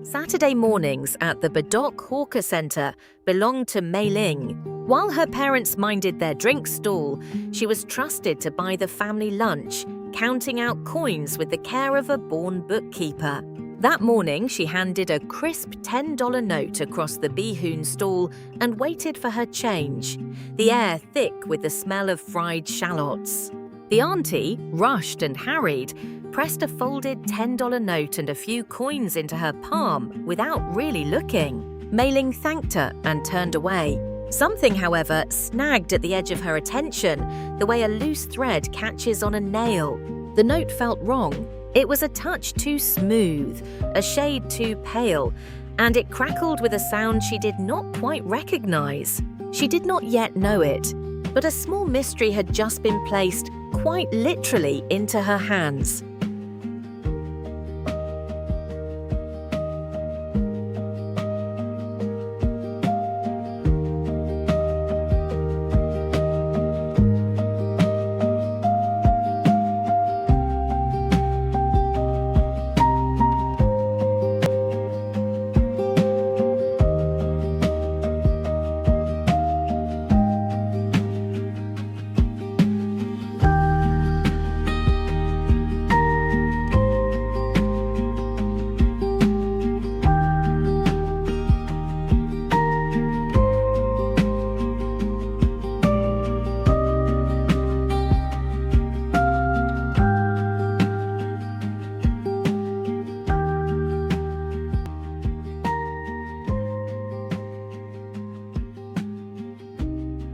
Saturday mornings at the Bedok Hawker Centre belonged to Mei Ling. While her parents minded their drink stall, she was trusted to buy the family lunch, counting out coins with the care of a born bookkeeper. That morning, she handed a crisp $10 note across the bee-hoon stall and waited for her change, the air thick with the smell of fried shallots. The auntie, rushed and harried, pressed a folded $10 note and a few coins into her palm without really looking. Mei Ling thanked her and turned away. Something, however, snagged at the edge of her attention, the way a loose thread catches on a nail. The note felt wrong. It was a touch too smooth, a shade too pale, and it crackled with a sound she did not quite recognize. She did not yet know it, but a small mystery had just been placed, quite literally, into her hands.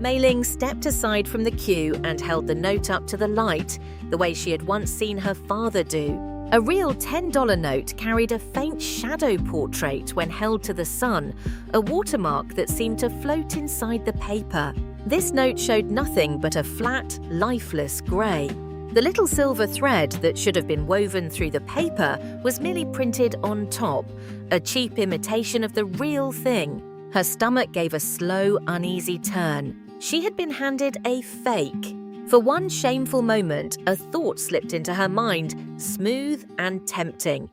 Mei Ling stepped aside from the queue and held the note up to the light, the way she had once seen her father do. A real $10 note carried a faint shadow portrait when held to the sun, a watermark that seemed to float inside the paper. This note showed nothing but a flat, lifeless grey. The little silver thread that should have been woven through the paper was merely printed on top, a cheap imitation of the real thing. Her stomach gave a slow, uneasy turn. She had been handed a fake. For one shameful moment, a thought slipped into her mind, smooth and tempting.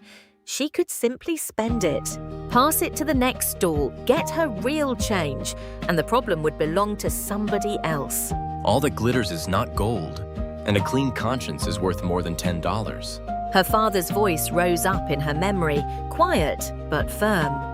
She could simply spend it, pass it to the next stall, get her real change, and the problem would belong to somebody else. All that glitters is not gold, and a clean conscience is worth more than $10. Her father's voice rose up in her memory, quiet but firm.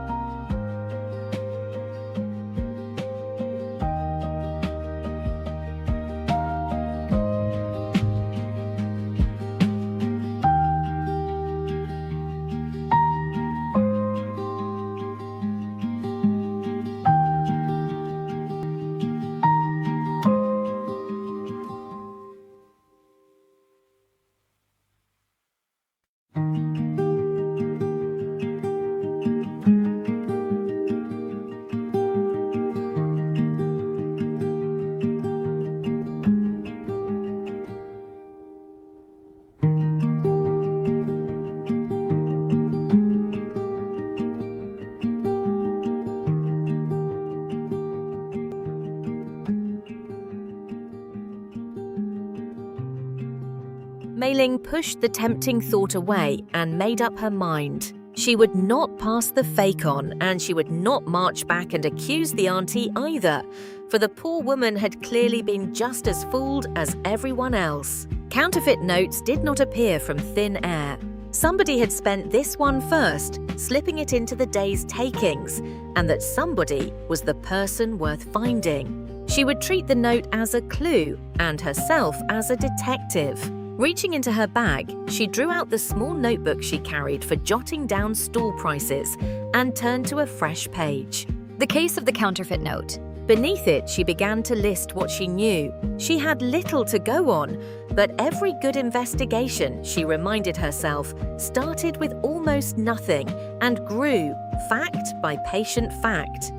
Mei Ling pushed the tempting thought away and made up her mind. She would not pass the fake on, and she would not march back and accuse the auntie either, for the poor woman had clearly been just as fooled as everyone else. Counterfeit notes did not appear from thin air. Somebody had spent this one first, slipping it into the day's takings, and that somebody was the person worth finding. She would treat the note as a clue and herself as a detective. Reaching into her bag, she drew out the small notebook she carried for jotting down stall prices and turned to a fresh page. The case of the counterfeit note. Beneath it, she began to list what she knew. She had little to go on, but every good investigation, she reminded herself, started with almost nothing and grew, fact by patient fact.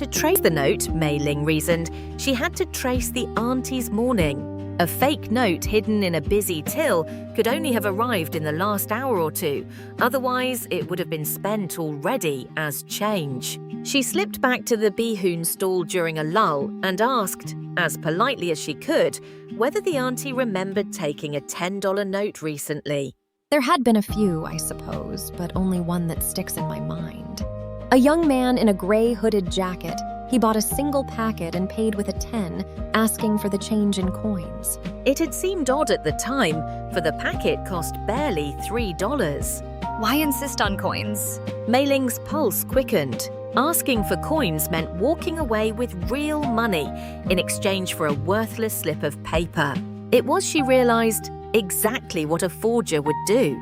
To trace the note, Mei Ling reasoned, she had to trace the auntie's morning. A fake note hidden in a busy till could only have arrived in the last hour or two, otherwise it would have been spent already as change. She slipped back to the bihun stall during a lull and asked, as politely as she could, whether the auntie remembered taking a $10 note recently. There had been a few, I suppose, but only one that sticks in my mind. A young man in a gray hooded jacket. He bought a single packet and paid with a 10, asking for the change in coins. It had seemed odd at the time, for the packet cost barely $3. Why insist on coins? Mei Ling's pulse quickened. Asking for coins meant walking away with real money in exchange for a worthless slip of paper. It was, she realized, exactly what a forger would do.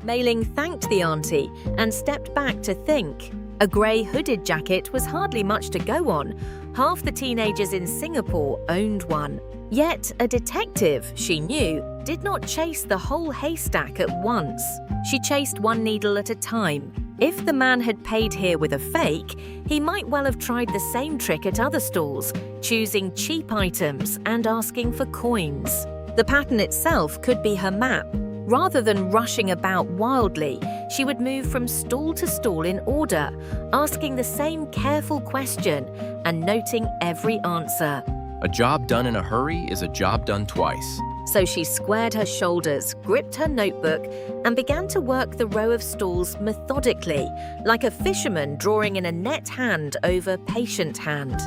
Mei Ling thanked the auntie and stepped back to think. A grey hooded jacket was hardly much to go on. Half the teenagers in Singapore owned one. Yet a detective, she knew, did not chase the whole haystack at once. She chased one needle at a time. If the man had paid here with a fake, he might well have tried the same trick at other stalls, choosing cheap items and asking for coins. The pattern itself could be her map. Rather than rushing about wildly, she would move from stall to stall in order, asking the same careful question and noting every answer. A job done in a hurry is a job done twice. So she squared her shoulders, gripped her notebook, and began to work the row of stalls methodically, like a fisherman drawing in a net hand over patient hand.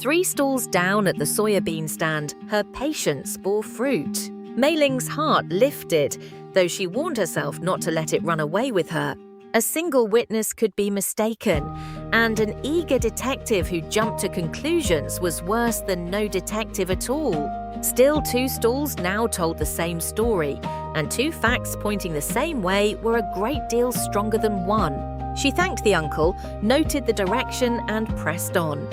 Three stalls down at the soya-bean stand, her patience bore fruit. Mei Ling's heart lifted, though she warned herself not to let it run away with her. A single witness could be mistaken, and an eager detective who jumped to conclusions was worse than no detective at all. Still, two stalls now told the same story, and two facts pointing the same way were a great deal stronger than one. She thanked the uncle, noted the direction, and pressed on.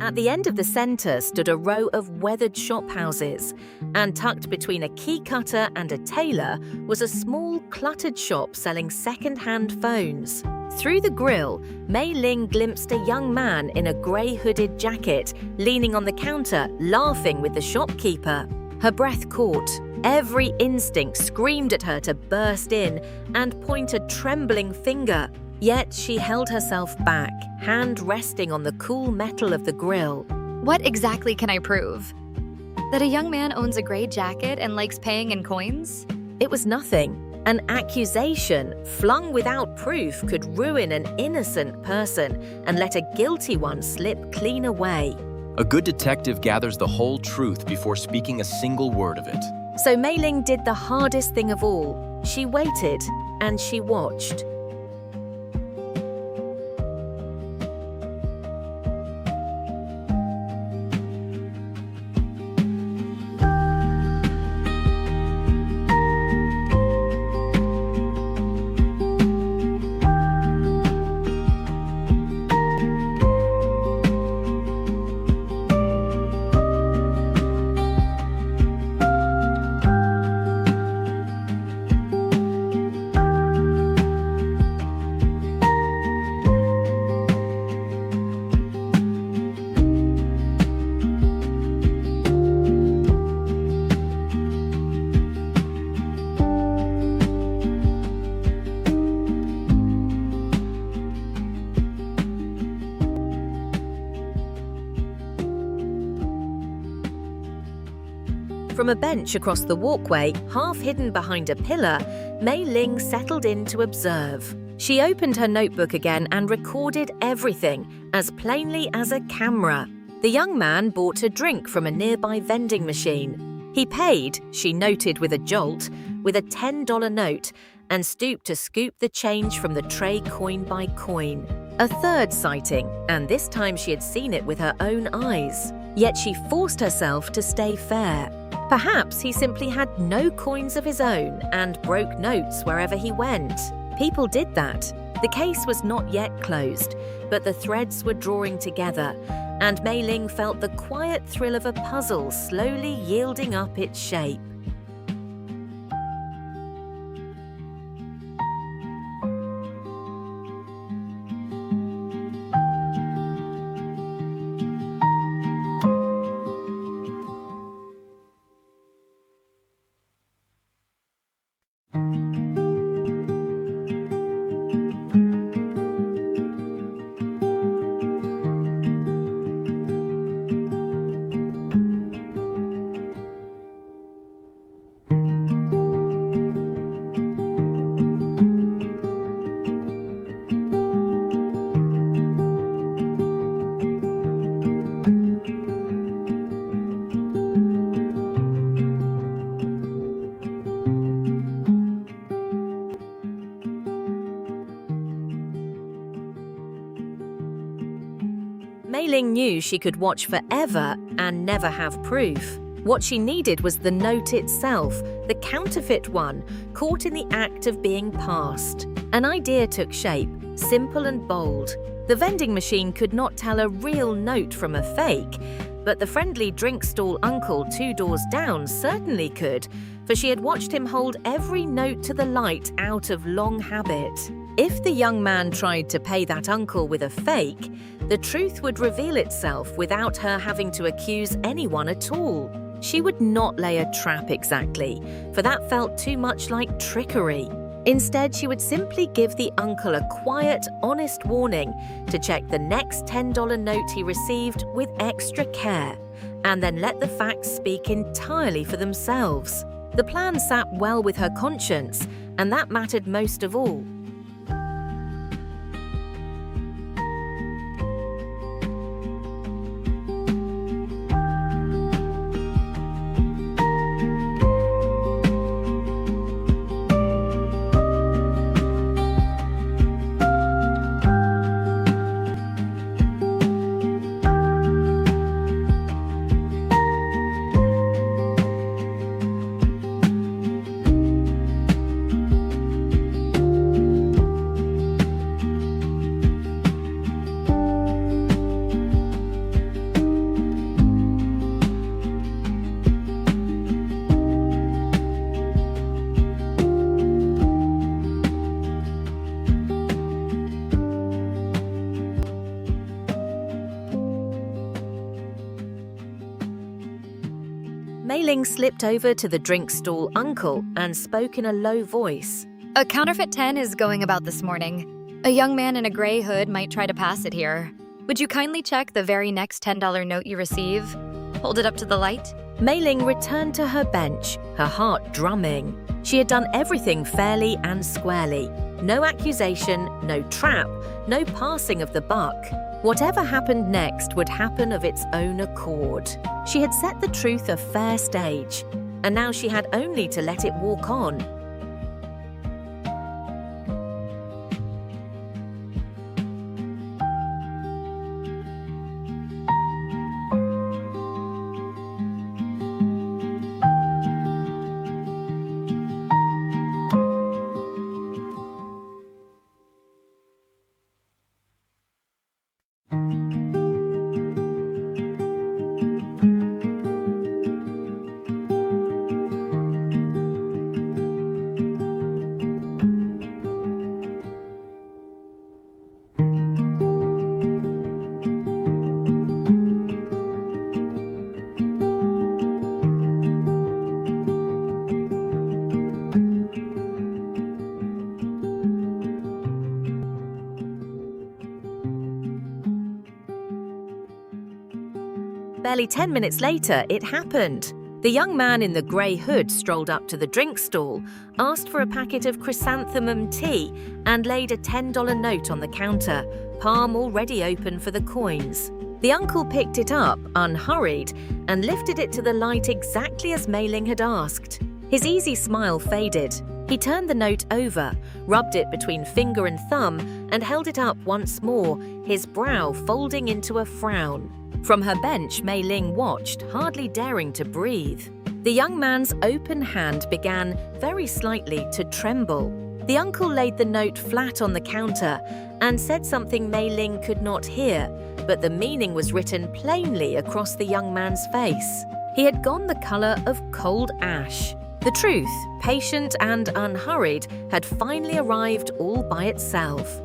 At the end of the centre stood a row of weathered shop houses, and tucked between a key cutter and a tailor was a small, cluttered shop selling second-hand phones. Through the grill, Mei Ling glimpsed a young man in a grey hooded jacket, leaning on the counter, laughing with the shopkeeper. Her breath caught. Every instinct screamed at her to burst in and point a trembling finger. Yet she held herself back, hand resting on the cool metal of the grill. What exactly can I prove? That a young man owns a gray jacket and likes paying in coins? It was nothing. An accusation, flung without proof, could ruin an innocent person and let a guilty one slip clean away. A good detective gathers the whole truth before speaking a single word of it. So Mei Ling did the hardest thing of all. She waited and she watched. From a bench across the walkway, half hidden behind a pillar, Mei Ling settled in to observe. She opened her notebook again and recorded everything, as plainly as a camera. The young man bought a drink from a nearby vending machine. He paid, she noted with a jolt, with a $10 note and stooped to scoop the change from the tray coin by coin. A third sighting, and this time she had seen it with her own eyes. Yet she forced herself to stay fair. Perhaps he simply had no coins of his own and broke notes wherever he went. People did that. The case was not yet closed, but the threads were drawing together, and Mei Ling felt the quiet thrill of a puzzle slowly yielding up its shape. Mei Ling knew she could watch forever and never have proof. What she needed was the note itself, the counterfeit one, caught in the act of being passed. An idea took shape, simple and bold. The vending machine could not tell a real note from a fake, but the friendly drink stall uncle 2 doors down certainly could, for she had watched him hold every note to the light out of long habit. If the young man tried to pay that uncle with a fake, the truth would reveal itself without her having to accuse anyone at all. She would not lay a trap exactly, for that felt too much like trickery. Instead, she would simply give the uncle a quiet, honest warning to check the next $10 note he received with extra care, and then let the facts speak entirely for themselves. The plan sat well with her conscience, and that mattered most of all. Mei Ling slipped over to the drink stall uncle and spoke in a low voice. A counterfeit 10 is going about this morning. A young man in a gray hood might try to pass it here. Would you kindly check the very next $10 note you receive? Hold it up to the light. Mei Ling returned to her bench, her heart drumming. She had done everything fairly and squarely. No accusation, no trap, no passing of the buck. Whatever happened next would happen of its own accord. She had set the truth a fair stage, and now she had only to let it walk on. Barely 10 minutes later, it happened. The young man in the grey hood strolled up to the drink stall, asked for a packet of chrysanthemum tea, and laid a $10 note on the counter, palm already open for the coins. The uncle picked it up, unhurried, and lifted it to the light exactly as Mei Ling had asked. His easy smile faded. He turned the note over, rubbed it between finger and thumb, and held it up once more, his brow folding into a frown. From her bench, Mei Ling watched, hardly daring to breathe. The young man's open hand began, very slightly, to tremble. The uncle laid the note flat on the counter and said something Mei Ling could not hear, but the meaning was written plainly across the young man's face. He had gone the color of cold ash. The truth, patient and unhurried, had finally arrived all by itself.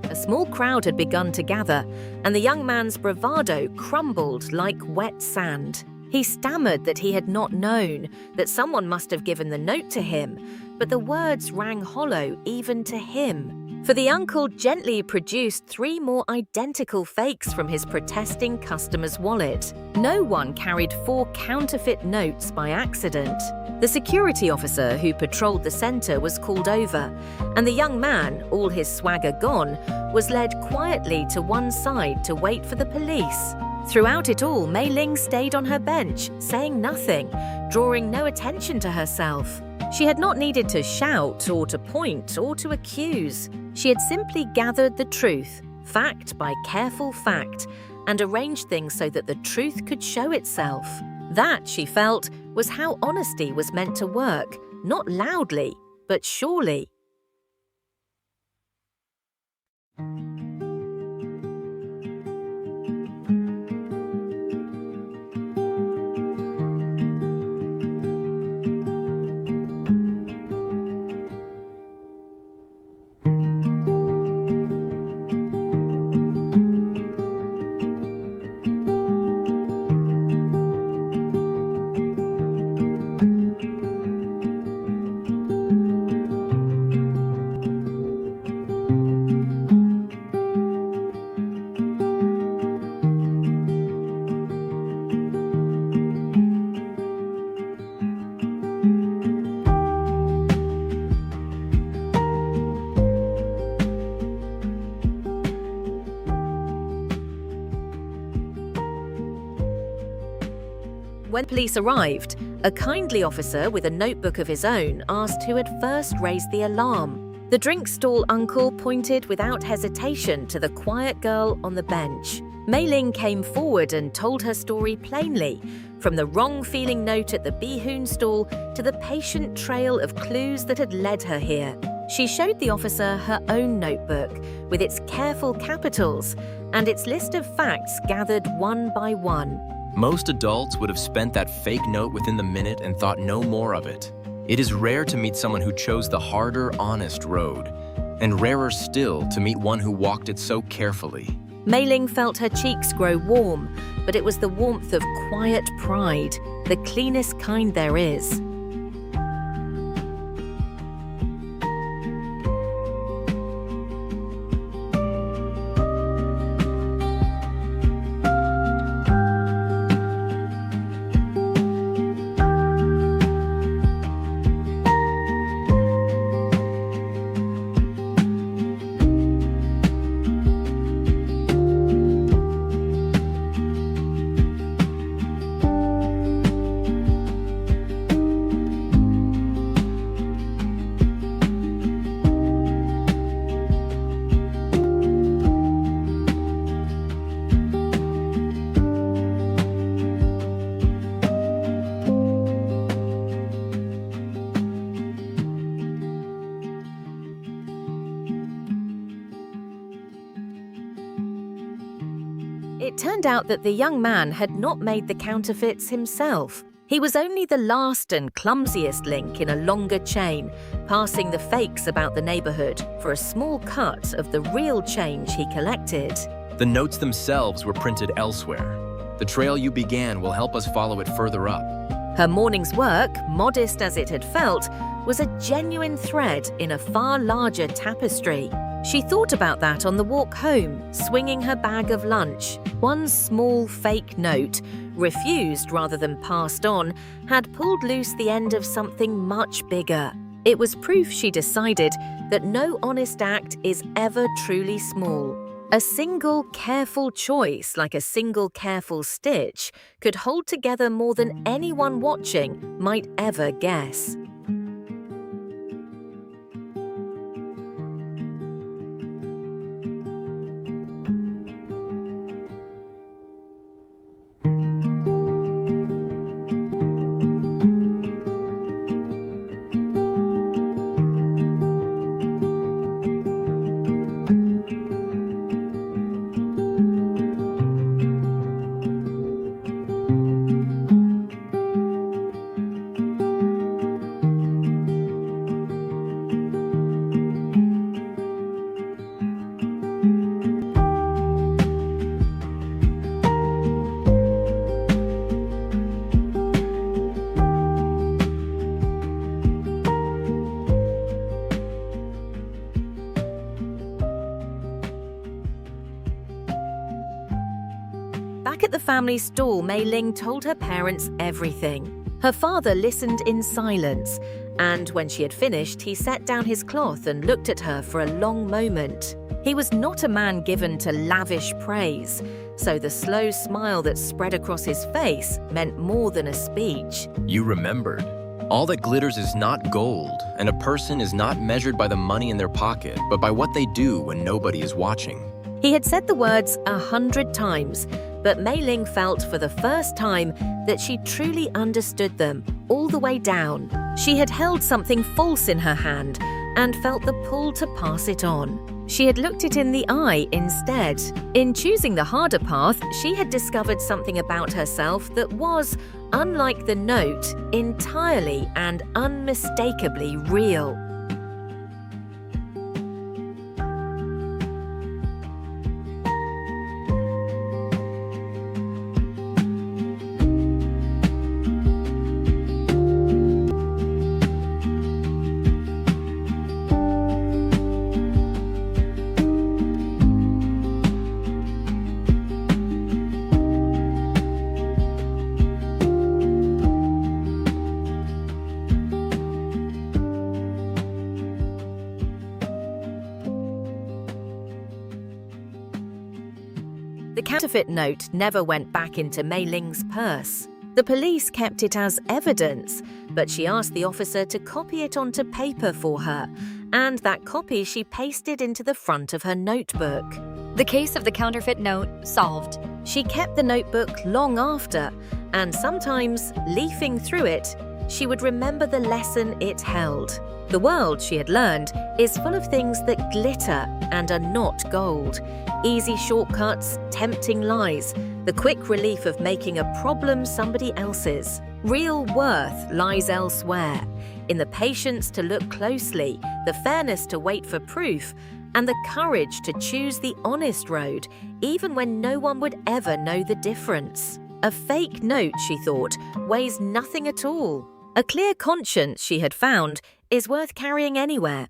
A small crowd had begun to gather, and the young man's bravado crumbled like wet sand. He stammered that he had not known, that someone must have given the note to him, but the words rang hollow even to him. For the uncle gently produced 3 more identical fakes from his protesting customer's wallet. No one carried 4 counterfeit notes by accident. The security officer who patrolled the center was called over, and the young man, all his swagger gone, was led quietly to one side to wait for the police. Throughout it all, Mei Ling stayed on her bench, saying nothing, drawing no attention to herself. She had not needed to shout or to point or to accuse. She had simply gathered the truth, fact by careful fact, and arranged things so that the truth could show itself. That, she felt, was how honesty was meant to work, not loudly, but surely. When police arrived, a kindly officer with a notebook of his own asked who had first raised the alarm. The drink stall uncle pointed without hesitation to the quiet girl on the bench. Mei Ling came forward and told her story plainly, from the wrong-feeling note at the bee-hoon stall to the patient trail of clues that had led her here. She showed the officer her own notebook, with its careful capitals and its list of facts gathered one by one. Most adults would have spent that fake note within the minute and thought no more of it. It is rare to meet someone who chose the harder, honest road, and rarer still to meet one who walked it so carefully. Mei Ling felt her cheeks grow warm, but it was the warmth of quiet pride, the cleanest kind there is. It turned out that the young man had not made the counterfeits himself. He was only the last and clumsiest link in a longer chain, passing the fakes about the neighborhood for a small cut of the real change he collected. The notes themselves were printed elsewhere. The trail you began will help us follow it further up. Her morning's work, modest as it had felt, was a genuine thread in a far larger tapestry. She thought about that on the walk home, swinging her bag of lunch. One small fake note, refused rather than passed on, had pulled loose the end of something much bigger. It was proof, she decided, that no honest act is ever truly small. A single careful choice, like a single careful stitch, could hold together more than anyone watching might ever guess. Back at the family stall, Mei Ling told her parents everything. Her father listened in silence, and when she had finished, he set down his cloth and looked at her for a long moment. He was not a man given to lavish praise, so the slow smile that spread across his face meant more than a speech. You remembered. All that glitters is not gold, and a person is not measured by the money in their pocket, but by what they do when nobody is watching. He had said the words 100 times, but Mei Ling felt for the first time that she truly understood them, all the way down. She had held something false in her hand and felt the pull to pass it on. She had looked it in the eye instead. In choosing the harder path, she had discovered something about herself that was, unlike the note, entirely and unmistakably real. The counterfeit note never went back into Mei Ling's purse. The police kept it as evidence, but she asked the officer to copy it onto paper for her, and that copy she pasted into the front of her notebook. The case of the counterfeit note solved. She kept the notebook long after, and sometimes, leafing through it, she would remember the lesson it held. The world, she had learned, is full of things that glitter and are not gold. Easy shortcuts, tempting lies, the quick relief of making a problem somebody else's. Real worth lies elsewhere, in the patience to look closely, the fairness to wait for proof, and the courage to choose the honest road, even when no one would ever know the difference. A fake note, she thought, weighs nothing at all. A clear conscience, she had found, is worth carrying anywhere.